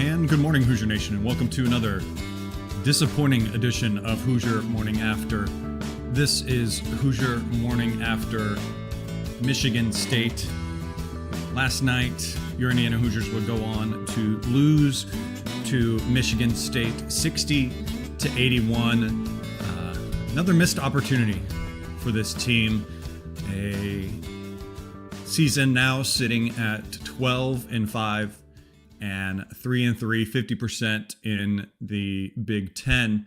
And good morning, Hoosier Nation, and welcome to another disappointing edition of Hoosier Morning After. This is Hoosier Morning After Michigan State. Last night, your Indiana Hoosiers would go on to lose to Michigan State 60-81. Another missed opportunity for this team. A season now sitting at 12-5 and 3-3, 50% in the Big Ten.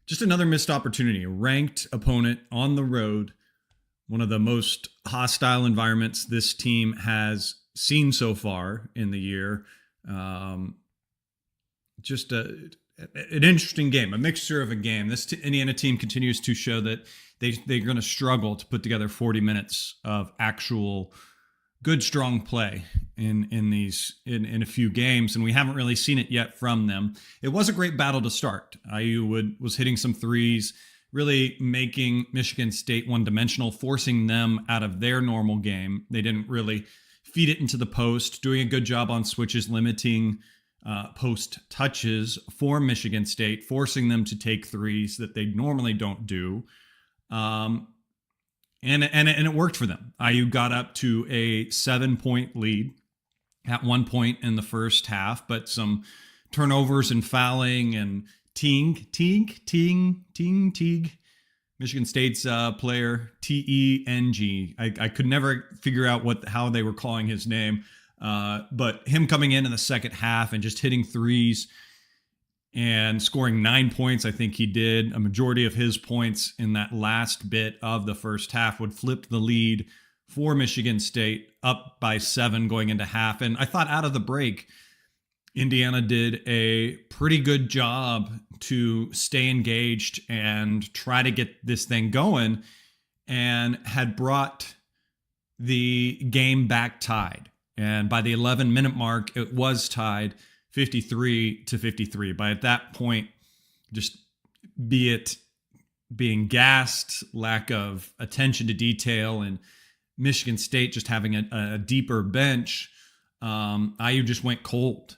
Just another missed opportunity. A ranked opponent on the road. One of the most hostile environments this team has seen so far in the year. Just an interesting game, a mixture of a game. This Indiana team continues to show that they're going to struggle to put together 40 minutes of actual good, strong play in a few games, and we haven't really seen it yet from them. It was a great battle to start. IU was hitting some threes, really making Michigan State one-dimensional, forcing them out of their normal game. They didn't really feed it into the post, doing a good job on switches, limiting post touches for Michigan State, forcing them to take threes that they normally don't do. And it worked for them. IU got up to a 7-point lead at one point in the first half, but some turnovers and fouling and Teague, Michigan State's player, T-E-N-G. I could never figure out how they were calling his name, but him coming in the second half and just hitting threes and scoring 9 points. I think he did. A majority of his points in that last bit of the first half would flip the lead for Michigan State up by 7 going into half. And I thought out of the break, Indiana did a pretty good job to stay engaged and try to get this thing going, and had brought the game back tied. And by the 11-minute mark, it was tied 53-53. But at that point, just be it being gassed, lack of attention to detail, and Michigan State just having a deeper bench, IU just went cold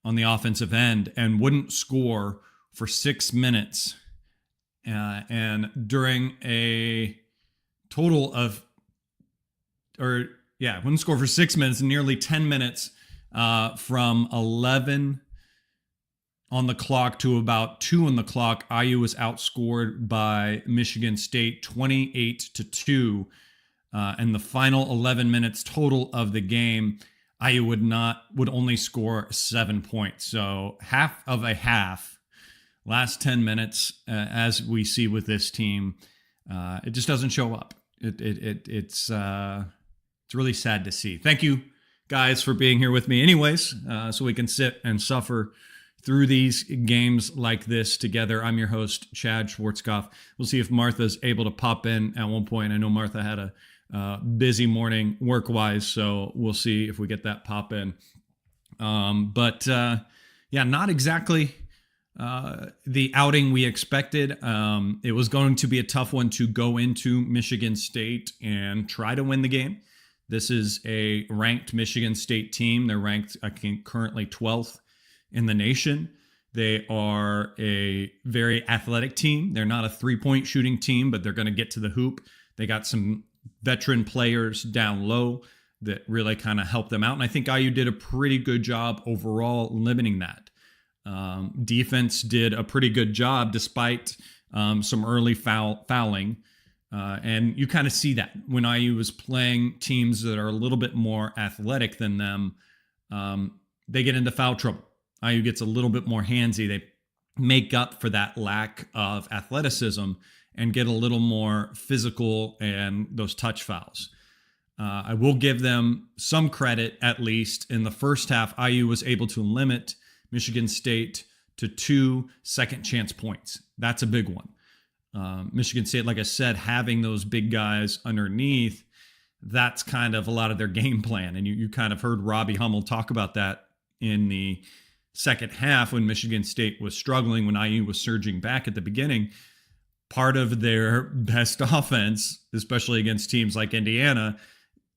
on the offensive end and wouldn't score for 6 minutes. And during a total of, wouldn't score for 6 minutes, nearly 10 minutes from 11 on the clock to about 2 on the clock. IU was outscored by Michigan State 28-2. And the final 11 minutes total of the game, IU would only score 7 points. So half of a half, last 10 minutes, as we see with this team, it just doesn't show up. It's really sad to see. Thank you, guys, for being here with me anyways, so we can sit and suffer through these games like this together. I'm your host, Chad Schwartzkopf. We'll see if Martha's able to pop in at one point. I know Martha had a busy morning work-wise, so we'll see if we get that pop in. Not exactly the outing we expected. It was going to be a tough one to go into Michigan State and try to win the game. This is a ranked Michigan State team. They're ranked, I think, currently 12th in the nation. They are a very athletic team. They're not a three-point shooting team, but they're going to get to the hoop. They got some veteran players down low that really kind of help them out. And I think IU did a pretty good job overall limiting that. Defense did a pretty good job despite some early fouling. And you kind of see that when IU was playing teams that are a little bit more athletic than them, they get into foul trouble. IU gets a little bit more handsy. They make up for that lack of athleticism and get a little more physical and those touch fouls. I will give them some credit, at least. In the first half, IU was able to limit Michigan State to 2 second chance points. That's a big one. Michigan State, like I said, having those big guys underneath, that's kind of a lot of their game plan. And you kind of heard Robbie Hummel talk about that in the second half when Michigan State was struggling, when IU was surging back at the beginning. Part of their best offense, especially against teams like Indiana,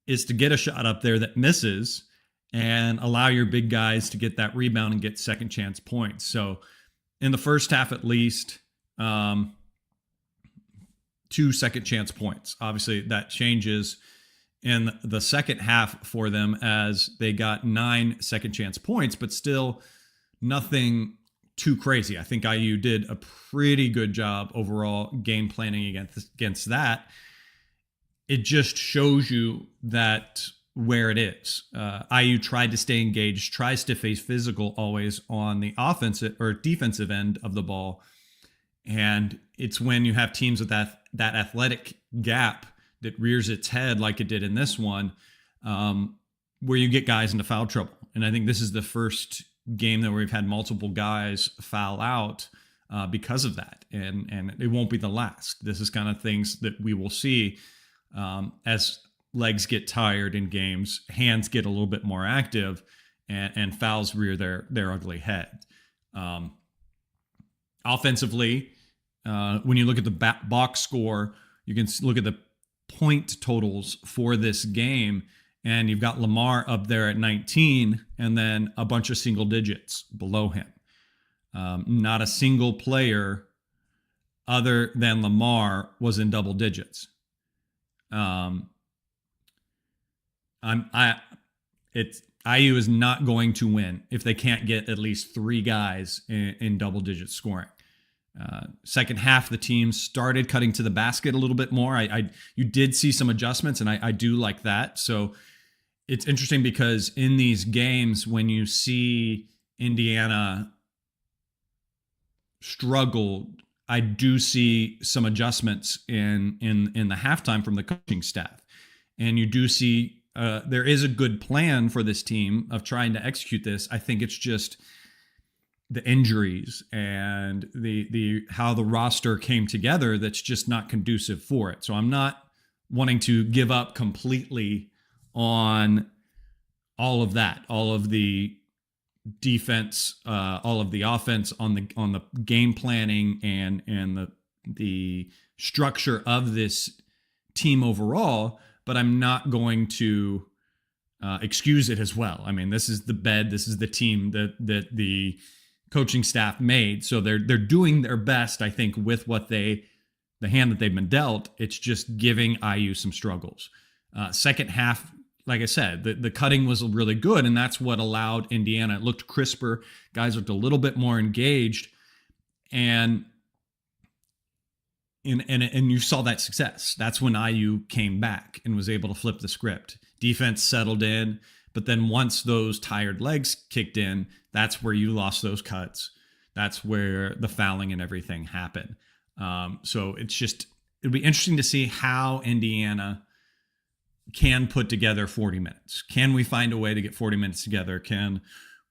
is to get a shot up there that misses and allow your big guys to get that rebound and get second chance points. So in the first half, at least, 2 second chance points. Obviously, that changes in the second half for them as they got 9 second chance points, but still nothing too crazy. I think IU did a pretty good job overall game planning against that. It just shows you that where it is. IU tried to stay engaged, tries to face physical always on the offensive or defensive end of the ball. And it's when you have teams with that athletic gap that rears its head like it did in this one, where you get guys into foul trouble. And I think this is the first game that we've had multiple guys foul out because of that. And it won't be the last. This is kind of things that we will see as legs get tired in games, hands get a little bit more active, and fouls rear their ugly head. Offensively, when you look at the box score, you can look at the point totals for this game, and you've got Lamar up there at 19 and then a bunch of single digits below him. Not a single player other than Lamar was in double digits. IU is not going to win if they can't get at least 3 guys in double digit scoring. Second half, the team started cutting to the basket a little bit more. You did see some adjustments, and I do like that. So it's interesting because in these games, when you see Indiana struggle, I do see some adjustments in the halftime from the coaching staff, and you do see there is a good plan for this team of trying to execute this. I think it's just the injuries and the how the roster came together that's just not conducive for it. So I'm not wanting to give up completely on all of that, all of the defense, all of the offense on the game planning and the structure of this team overall, but I'm not going to excuse it as well. I mean, this is the bed, this is the team that the coaching staff made. So they're doing their best, I think, with the hand that they've been dealt. It's just giving IU some struggles. Second half, like I said, the cutting was really good, and that's what allowed Indiana. It looked crisper. Guys looked a little bit more engaged, and you saw that success. That's when IU came back and was able to flip the script. Defense settled in, but then once those tired legs kicked in, that's where you lost those cuts. That's where the fouling and everything happened. So it'll be interesting to see how Indiana can put together 40 minutes. Can we find a way to get 40 minutes together? Can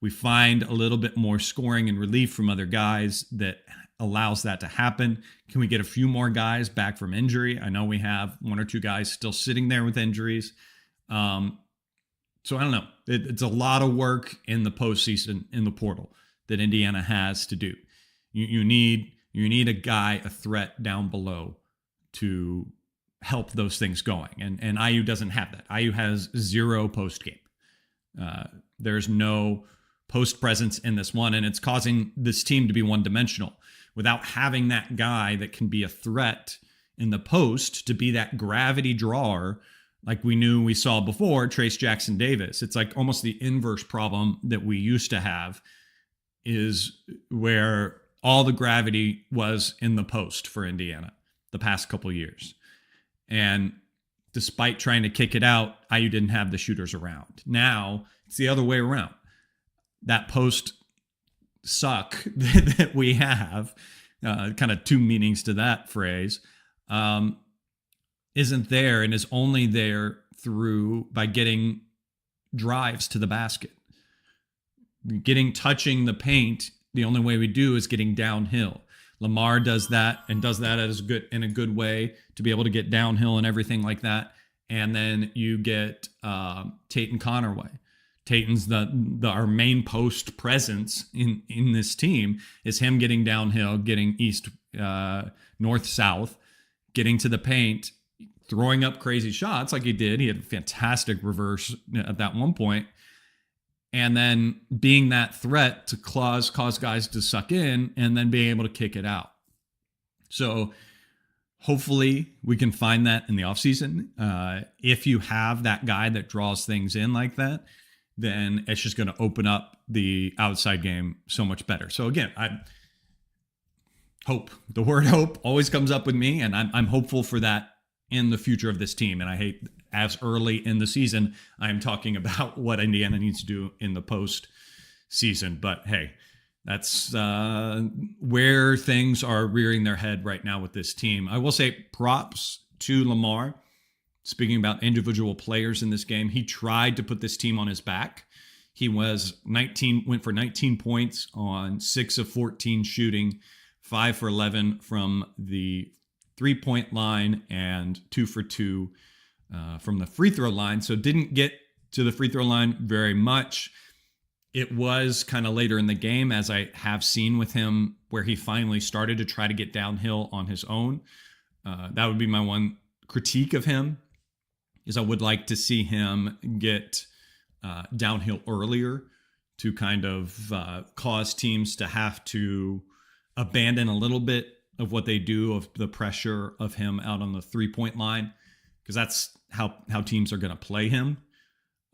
we find a little bit more scoring and relief from other guys that allows that to happen? Can we get a few more guys back from injury? I know we have 1 or 2 guys still sitting there with injuries. So I don't know. It's a lot of work in the postseason in the portal that Indiana has to do. You need a guy, a threat down below to help those things going. And IU doesn't have that. IU has 0 post game. There's no post presence in this one, and it's causing this team to be one dimensional without having that guy that can be a threat in the post to be that gravity drawer like we saw before, Trace Jackson Davis. It's like almost the inverse problem that we used to have, is where all the gravity was in the post for Indiana the past couple of years. And despite trying to kick it out, IU didn't have the shooters around. Now it's the other way around. That post suck that we have, kind of 2 meanings to that phrase, isn't there, and is only there by getting drives to the basket. Touching the paint, the only way we do is getting downhill. Lamar does that, and does that in a good way to be able to get downhill and everything like that. And then you get Tate Connerway. Tatum's our main post presence in this team is him getting downhill, getting east, north, south, getting to the paint, throwing up crazy shots like he did. He had a fantastic reverse at that one point. and then being that threat to cause guys to suck in and then being able to kick it out. So hopefully we can find that in the offseason. If you have that guy that draws things in like that, then it's just going to open up the outside game so much better. So again, the word hope always comes up with me, and I'm hopeful for that in the future of this team. And I hate, as early in the season, I'm talking about what Indiana needs to do in the post season. But hey, that's where things are rearing their head right now with this team. I will say props to Lamar. Speaking about individual players in this game, he tried to put this team on his back. He went for 19 points on 6 of 14 shooting, 5 for 11 from the 3-point line, and 2 for 2 from the free throw line. So didn't get to the free throw line very much. It was kind of later in the game, as I have seen with him, where he finally started to try to get downhill on his own. That would be my one critique of him, is I would like to see him get downhill earlier to kind of cause teams to have to abandon a little bit of what they do, of the pressure of him out on the 3-point line, because that's how teams are going to play him.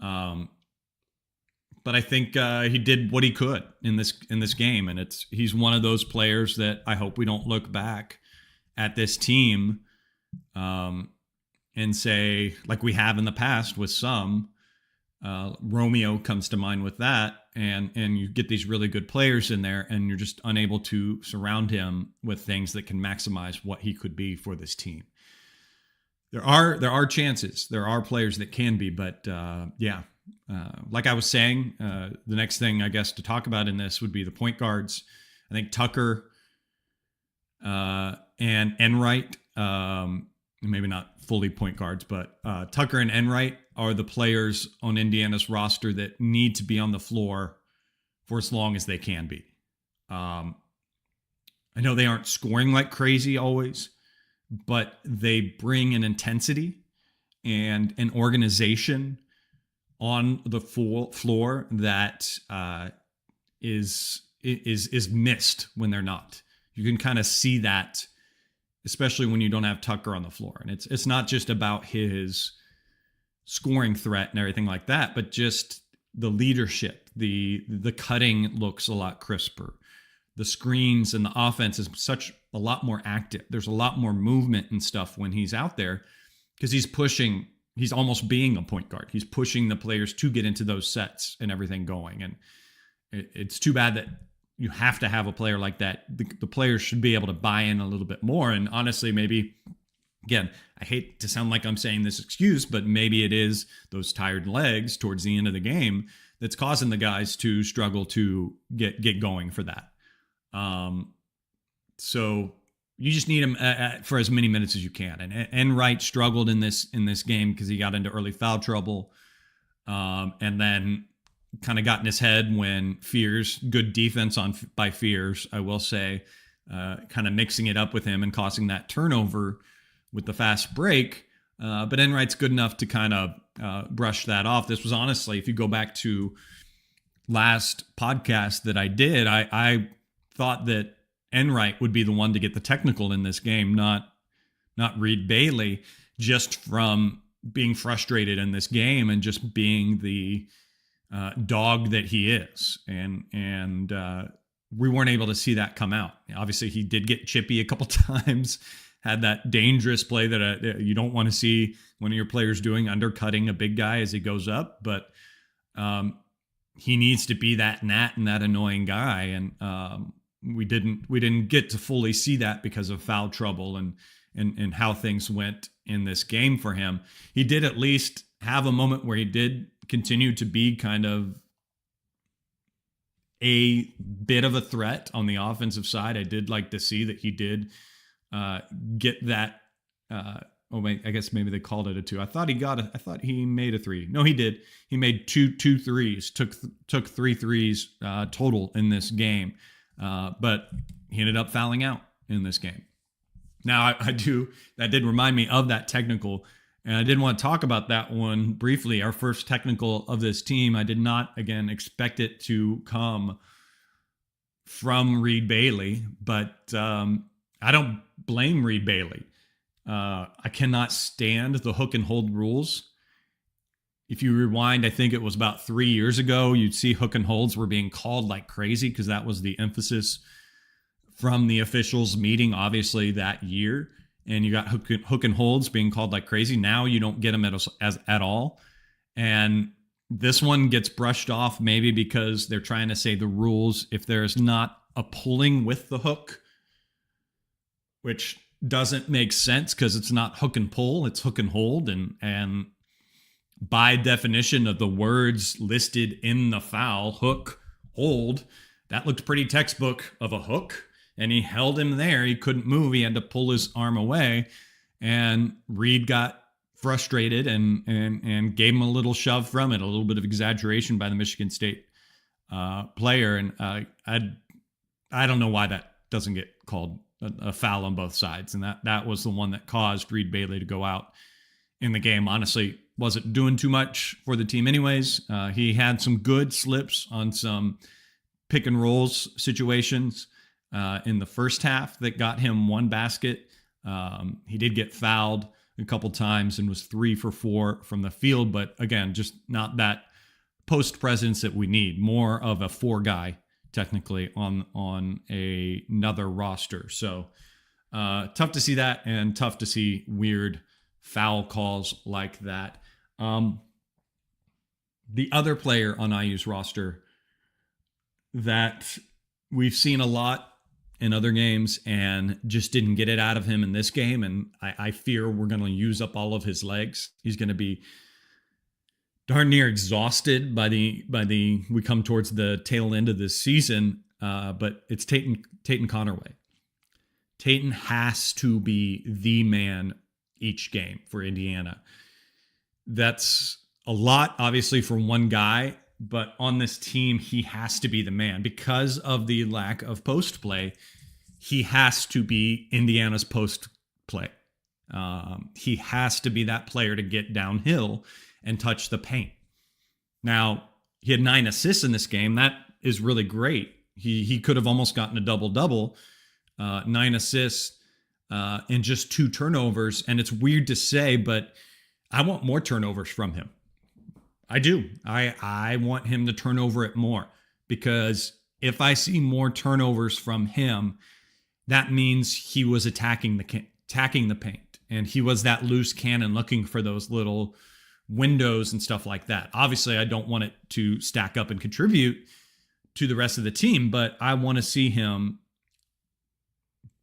But I think he did what he could in this game, and he's one of those players that I hope we don't look back at this team and say, like we have in the past with some, Romeo comes to mind with that, and you get these really good players in there, and you're just unable to surround him with things that can maximize what he could be for this team. There are chances. There are players that can be, but like I was saying, the next thing I guess to talk about in this would be the point guards. I think Tucker and Enright, maybe not fully point guards, but Tucker and Enright are the players on Indiana's roster that need to be on the floor for as long as they can be. I know they aren't scoring like crazy always, but they bring an intensity and an organization on the full floor that is missed when they're not. You can kind of see that, especially when you don't have Tucker on the floor. And it's not just about his scoring threat and everything like that, but just the leadership. The cutting looks a lot crisper. The screens and the offense is a lot more active. There's a lot more movement and stuff when he's out there, because he's almost being a point guard. He's pushing the players to get into those sets and everything going. And it's too bad that you have to have a player like that. The players should be able to buy in a little bit more. And honestly, maybe, again, I hate to sound like I'm saying this excuse, but maybe it is those tired legs towards the end of the game that's causing the guys to struggle to get going for that. So you just need him for as many minutes as you can. And Enright struggled in this game because he got into early foul trouble, and then kind of got in his head when good defense by Fears, I will say, kind of mixing it up with him and causing that turnover with the fast break. But Enright's good enough to kind of brush that off. This was honestly, if you go back to last podcast that I did, I thought that Enright would be the one to get the technical in this game, not Reed Bailey, just from being frustrated in this game and just being the dog that he is. And we weren't able to see that come out. Obviously, he did get chippy a couple times, had that dangerous play that you don't want to see one of your players doing, undercutting a big guy as he goes up. But he needs to be that gnat and that annoying guy. And we didn't get to fully see that because of foul trouble and how things went in this game for him. He did at least have a moment where he did continue to be kind of a bit of a threat on the offensive side. I did like to see that he did get that. I guess maybe they called it a 2. I thought he made a 3. No, he did. He made two threes. Took 3 threes total in this game. But he ended up fouling out in this game. Now that did remind me of that technical. And I did want to talk about that one briefly. Our first technical of this team, I did not, again, expect it to come from Reed Bailey, but I don't blame Reed Bailey. I cannot stand the hook and hold rules. If you rewind, I think it was about 3 years ago, you'd see hook and holds were being called like crazy because that was the emphasis from the officials meeting, obviously, that year. And you got hook and holds being called like crazy. Now you don't get them at all. And this one gets brushed off maybe because they're trying to say the rules, if there's not a pulling with the hook, which doesn't make sense because it's not hook and pull, it's hook and hold. And by definition of the words listed in the foul, hook, hold, that looked pretty textbook of a hook. And he held him there. He couldn't move. He had to pull his arm away. And Reed got frustrated and gave him a little shove from it, a little bit of exaggeration by the Michigan State player. And I don't know why that doesn't get called a foul on both sides. And that was the one that caused Reed Bailey to go out in the game. Honestly, wasn't doing too much for the team anyways. He had some good slips on some pick and rolls situations in the first half that got him one basket. He did get fouled a couple times and was 3 for 4 from the field. But again, just not that post presence that we need. More of a 4 guy technically on another roster. So tough to see that, and tough to see weird foul calls like that. The other player on IU's roster that we've seen a lot in other games and just didn't get it out of him in this game, and I fear we're going to use up all of his legs. He's going to be darn near exhausted by the we come towards the tail end of this season. But it's Tayton Connerway. Tayton has to be the man each game for Indiana. That's a lot, obviously, for one guy, but on this team, he has to be the man because of the lack of post play. He has to be Indiana's post play. He has to be that player to get downhill and touch the paint. Now, he had 9 assists in this game. That is really great. He could have almost gotten a double-double, 9 assists and just 2 turnovers. And it's weird to say, but I want more turnovers from him. I do. I want him to turn over it more, because if I see more turnovers from him, that means he was attacking the paint, and he was that loose cannon looking for those little windows and stuff like that. Obviously, I don't want it to stack up and contribute to the rest of the team, but I want to see him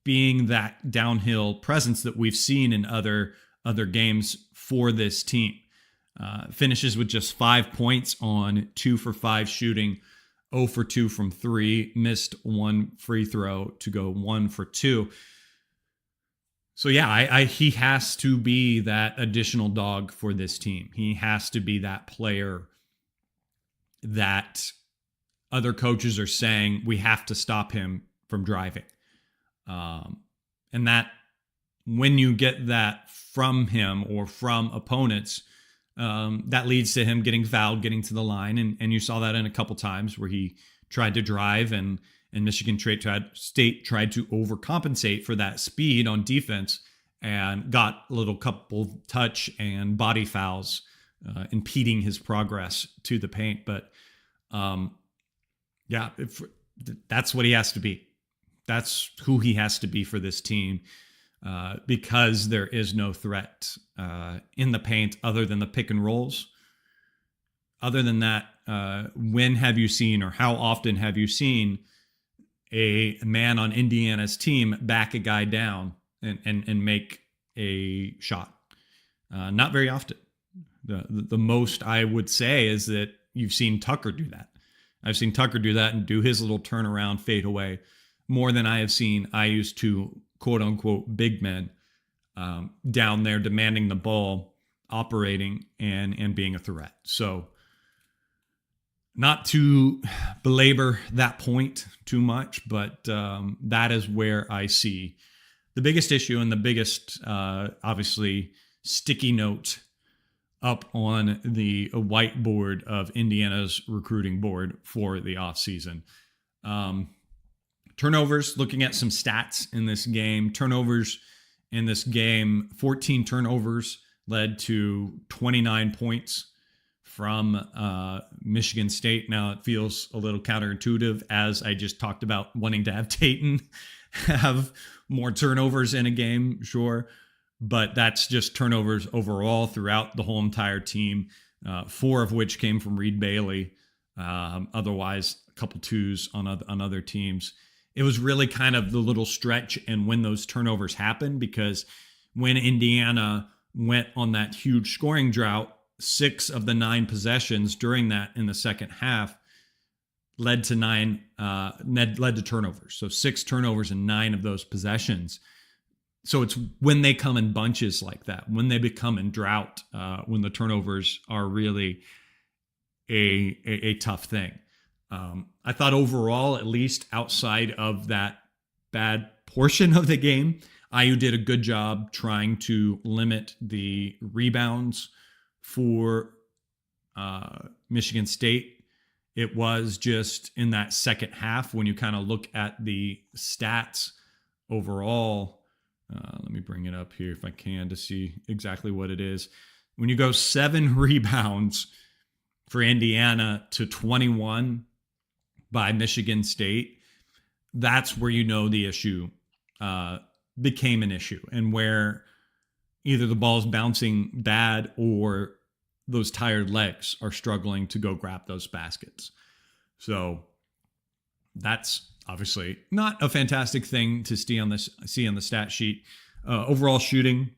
being that downhill presence that we've seen in other games for this team. Finishes with just 5 points on 2 for 5 shooting, 0 for 2 from 3, missed 1 free throw to go 1 for 2. So yeah, he has to be that additional dog for this team. He has to be that player that other coaches are saying we have to stop him from driving. And that when you get that from him or from opponents, that leads to him getting fouled, getting to the line. And you saw that in a couple times where he tried to drive and Michigan State tried to overcompensate for that speed on defense and got a little couple touch and body fouls, impeding his progress to the paint. But that's what he has to be. That's who he has to be for this team. Because there is no threat in the paint other than the pick and rolls. Other than that, when have you seen, or how often have you seen a man on Indiana's team back a guy down and make a shot? Not very often. The most I would say is that you've seen Tucker do that. I've seen Tucker do that and do his little turnaround fade away more than I have seen IU's 2 quote unquote big men down there demanding the ball, operating and being a threat. So not to belabor that point too much, but that is where I see the biggest issue and the biggest, obviously, sticky note up on the whiteboard of Indiana's recruiting board for the offseason. Turnovers, looking at some stats in this game. Turnovers in this game, 14 turnovers led to 29 points from Michigan State. Now, it feels a little counterintuitive, as I just talked about wanting to have Dayton have more turnovers in a game, sure. But that's just turnovers overall throughout the whole entire team, 4 of which came from Reed Bailey. Otherwise, a couple twos on other teams. It was really kind of the little stretch and when those turnovers happened, because when Indiana went on that huge scoring drought, 6 of the 9 possessions during that in the second half led to turnovers. So 6 turnovers in 9 of those possessions. So it's when they come in bunches like that, when they become in drought, when the turnovers are really a tough thing. I thought overall, at least outside of that bad portion of the game, IU did a good job trying to limit the rebounds for Michigan State. It was just in that second half when you kind of look at the stats overall. Let me bring it up here if I can to see exactly what it is. When you go 7 rebounds for Indiana to 21 by Michigan State, that's where you know the issue became an issue, and where either the ball's bouncing bad or those tired legs are struggling to go grab those baskets. So that's obviously not a fantastic thing to see on the stat sheet. Overall shooting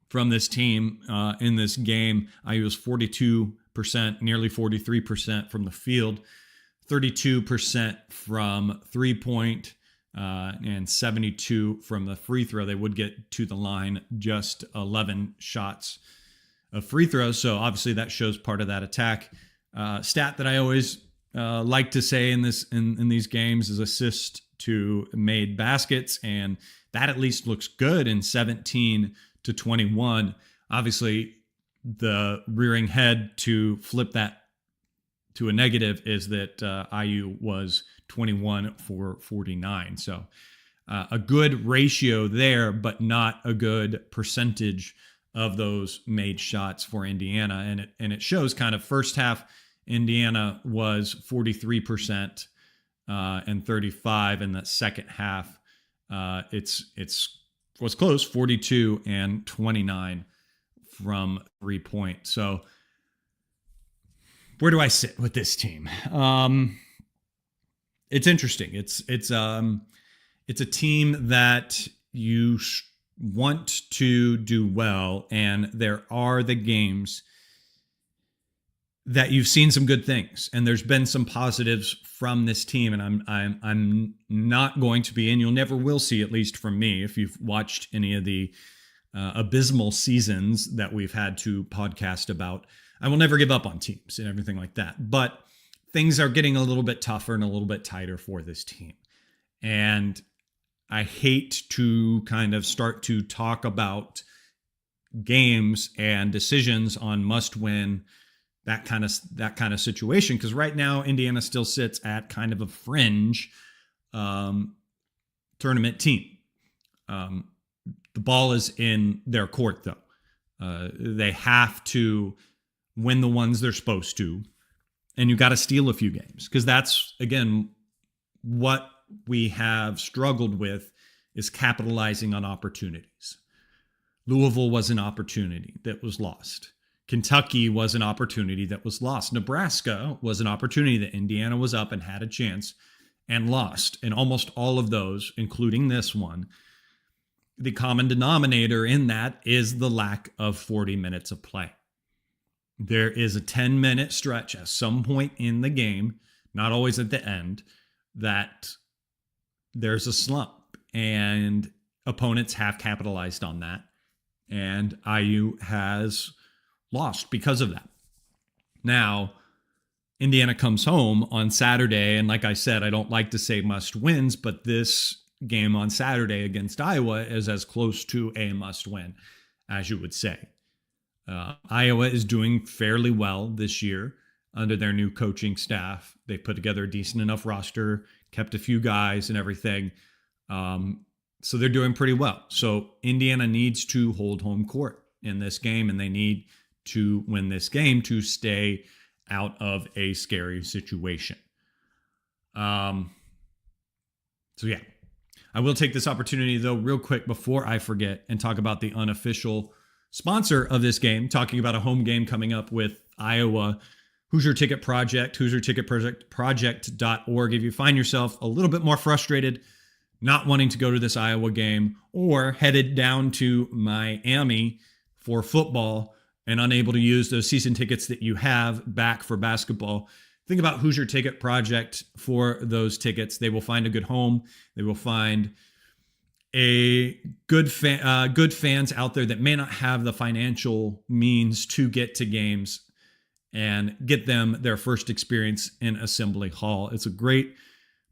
from this team in this game, IU was 42%, nearly 43% from the field, 32% from 3-point, and 72 from the free throw. They would get to the line just 11 shots of free throws. So obviously that shows part of that attack. Stat that I always like to say in these games is assist to made baskets, and that at least looks good in 17 to 21. Obviously, the rearing head to flip that to a negative is that IU was 21 for 49. So a good ratio there, but not a good percentage of those made shots for Indiana. And it shows kind of first half Indiana was 43% and 35. In the second half, it's was close, 42 and 29 from 3-point. So where do I sit with this team? It's interesting. It's a team that you want to do well, and there are the games that you've seen some good things, and there's been some positives from this team, and I'm not going to be, and you'll never will see, at least from me, if you've watched any of the abysmal seasons that we've had to podcast about. I will never give up on teams and everything like that, but things are getting a little bit tougher and a little bit tighter for this team. And I hate to kind of start to talk about games and decisions on must win, that kind of situation, because right now Indiana still sits at kind of a fringe tournament team. The ball is in their court, though. They have to win the ones they're supposed to, and you got to steal a few games, because that's, again, what we have struggled with, is capitalizing on opportunities. Louisville was an opportunity that was lost. Kentucky was an opportunity that was lost. Nebraska was an opportunity that Indiana was up and had a chance and lost. And almost all of those, including this one, the common denominator in that is the lack of 40 minutes of play. There is a 10-minute stretch at some point in the game, not always at the end, that there's a slump, and opponents have capitalized on that. And IU has lost because of that. Now, Indiana comes home on Saturday, and like I said, I don't like to say must wins, but this game on Saturday against Iowa is as close to a must win as you would say. Iowa is doing fairly well this year under their new coaching staff. They put together a decent enough roster, kept a few guys and everything. So they're doing pretty well. So Indiana needs to hold home court in this game, and they need to win this game to stay out of a scary situation. So yeah, I will take this opportunity though real quick before I forget and talk about the unofficial sponsor of this game, talking about a home game coming up with Iowa. Hoosier Ticket Project, HoosierTicketProject.org. If you find yourself a little bit more frustrated not wanting to go to this Iowa game, or headed down to Miami for football and unable to use those season tickets that you have back for basketball, think about Hoosier Ticket Project for those tickets. They will find a good home. They will find a good fans out there that may not have the financial means to get to games and get them their first experience in Assembly Hall. It's a great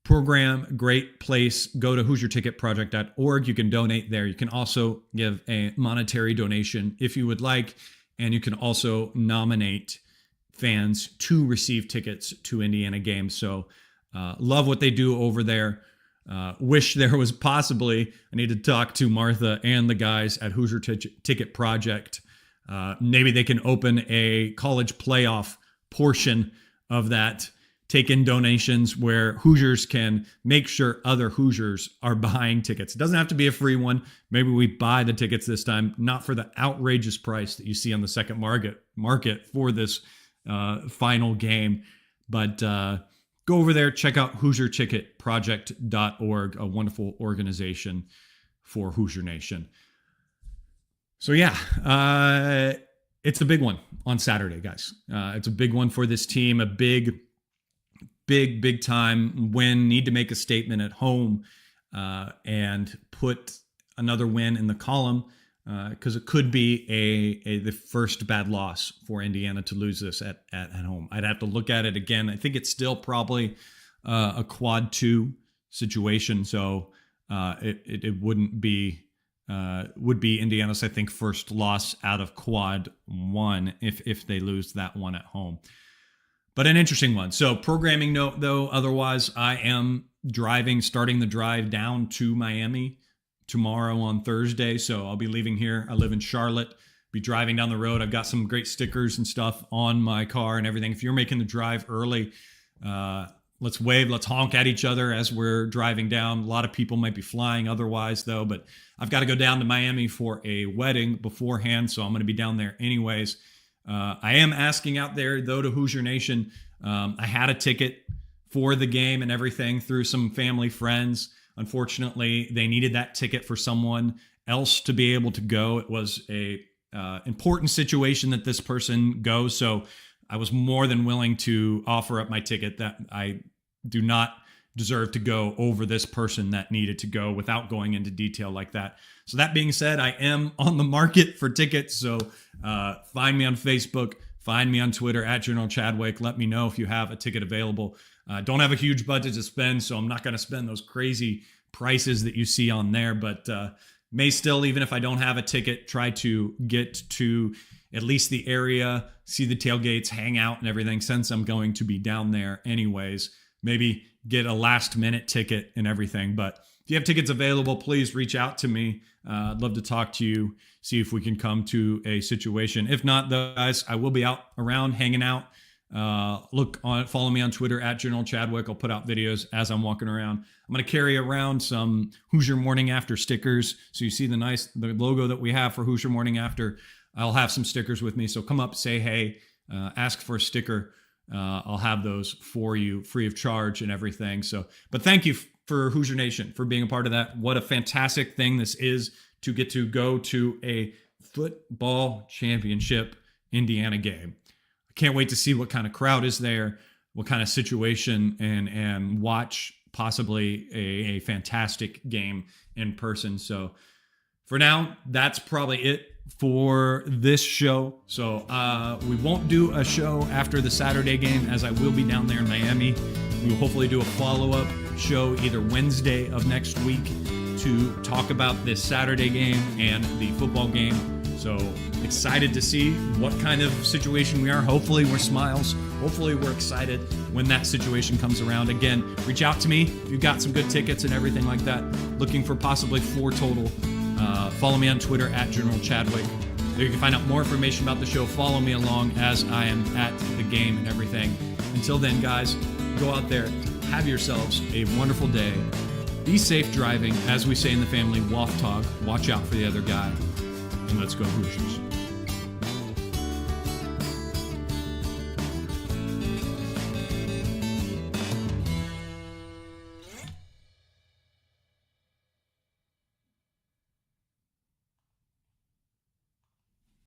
program, great place. Go to HoosierTicketProject.org. You can donate there. You can also give a monetary donation if you would like, and you can also nominate fans to receive tickets to Indiana games. So love what they do over there. Wish there was possibly, I need to talk to Martha and the guys at Hoosier Ticket Project. Maybe they can open a college playoff portion of that, take in donations where Hoosiers can make sure other Hoosiers are buying tickets. It doesn't have to be a free one. Maybe we buy the tickets this time, not for the outrageous price that you see on the second market for this final game. But go over there, check out HoosierTicketProject.org, a wonderful organization for Hoosier Nation. So yeah, it's a big one on Saturday, guys. It's a big one for this team, a big time win. Need to make a statement at home and put another win in the column because it could be the first bad loss for Indiana to lose this at home. I'd have to look at it again. I think it's still probably a quad 2 situation, so it wouldn't be would be Indiana's, I think, first loss out of quad 1 if they lose that one at home. But an interesting one. So programming note, though, otherwise, I am starting the drive down to Miami tomorrow on Thursday. So I'll be leaving here. I live in Charlotte, be driving down the road. I've got some great stickers and stuff on my car and everything. If you're making the drive early, let's wave, let's honk at each other as we're driving down. A lot of people might be flying otherwise, though, but I've got to go down to Miami for a wedding beforehand. So I'm going to be down there anyways. I am asking out there, though, to Hoosier Nation. I had a ticket for the game and everything through some family friends. Unfortunately, they needed that ticket for someone else to be able to go. It was a important situation that this person goes. So I was more than willing to offer up my ticket that I do not deserve to go over this person that needed to go without going into detail like that. So that being said, I am on the market for tickets. So find me on Facebook, find me on Twitter at General Chadwick. Let me know if you have a ticket available. Don't have a huge budget to spend, so I'm not going to spend those crazy prices that you see on there, but may still, even if I don't have a ticket, try to get to at least the area, see the tailgates, hang out and everything, since I'm going to be down there anyways. Maybe get a last minute ticket and everything. But if you have tickets available, please reach out to me. I'd love to talk to you, see if we can come to a situation. If not, though, guys, I will be out around hanging out. Follow me on Twitter at General Chadwick. I'll put out videos as I'm walking around. I'm going to carry around some Hoosier Morning After stickers. So you see the logo that we have for Hoosier Morning After. I'll have some stickers with me. So come up, say hey, ask for a sticker. I'll have those for you free of charge and everything. So, but thank you for Hoosier Nation for being a part of that. What a fantastic thing this is to get to go to a football championship Indiana game. I can't wait to see what kind of crowd is there, what kind of situation, and watch possibly a fantastic game in person. So for now, that's probably it for this show. So we won't do a show after the Saturday game, as I will be down there in Miami. We will hopefully do a follow-up show either Wednesday of next week to talk about this Saturday game and the football game. So excited to see what kind of situation we are. Hopefully we're smiles. Hopefully we're excited when that situation comes around. Again, reach out to me if you've got some good tickets and everything like that. Looking for possibly 4 total. Follow me on Twitter at General Chadwick. There you can find out more information about the show. Follow me along as I am at the game and everything. Until then, guys, go out there. Have yourselves a wonderful day. Be safe driving. As we say in the family, walk talk. Watch out for the other guy. And let's go Hoosiers.